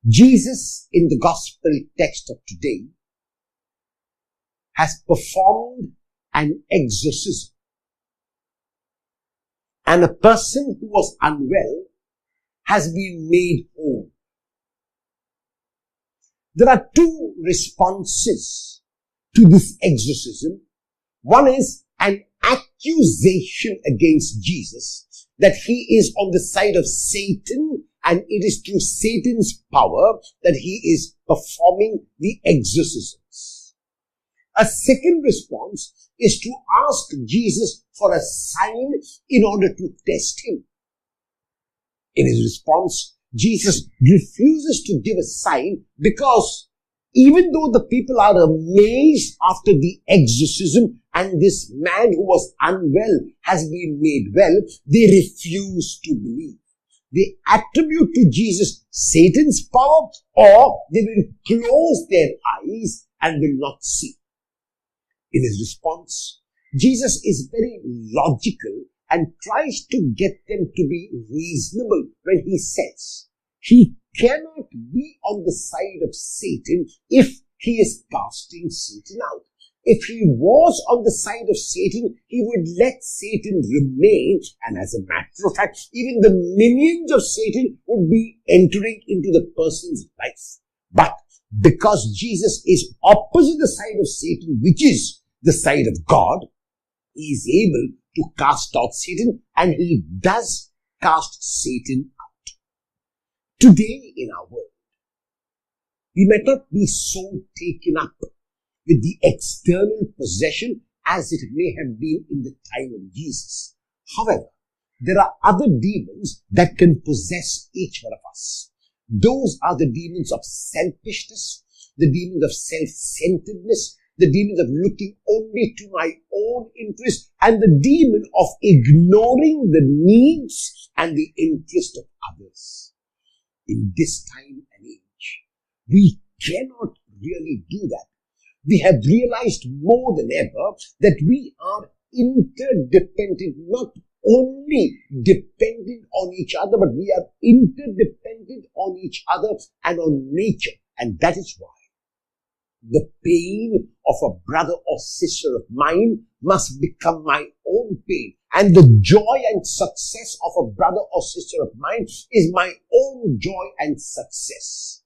Jesus in the gospel text of today has performed an exorcism. And a person who was unwell has been made whole. There are two responses to this exorcism. One is an accusation against Jesus that he is on the side of Satan, and it is through Satan's power that he is performing the exorcisms. A second response is to ask Jesus for a sign in order to test him. In his response, Jesus refuses to give a sign because even though the people are amazed after the exorcism and this man who was unwell has been made well, they refuse to believe. They attribute to Jesus Satan's power, or they will close their eyes and will not see. In his response, Jesus is very logical and tries to get them to be reasonable when he says he cannot be on the side of Satan if he is casting Satan out. If he was on the side of Satan, he would let Satan remain, and as a matter of fact, even the minions of Satan would be entering into the person's life. But because Jesus is opposite the side of Satan, which is the side of God, he is able to cast out Satan, and he does cast Satan out. Today in our world, we may not be so taken up with the external possession as it may have been in the time of Jesus. However, there are other demons that can possess each one of us. Those are the demons of selfishness, the demons of self-centeredness, the demons of looking only to my own interest, and the demon of ignoring the needs and the interest of others. In this time and age, we cannot really do that. We have realized more than ever that we are interdependent, not only dependent on each other, but we are interdependent on each other and on nature. And that is why the pain of a brother or sister of mine must become my own pain. And the joy and success of a brother or sister of mine is my own joy and success.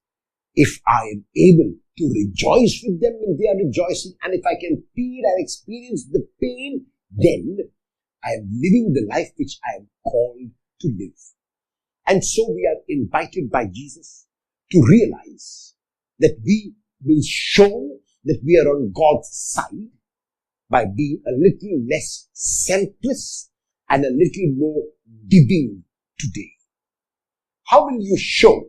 If I am able to rejoice with them when they are rejoicing, and if I can feel and experience the pain, then I am living the life which I am called to live. And so we are invited by Jesus to realize that we will show that we are on God's side by being a little less selfless and a little more giving today. How will you show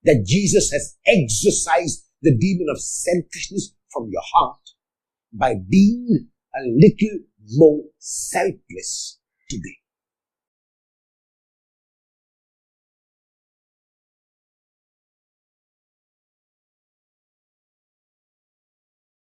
that Jesus has exorcised the demon of selfishness from your heart? By being a little more selfless today.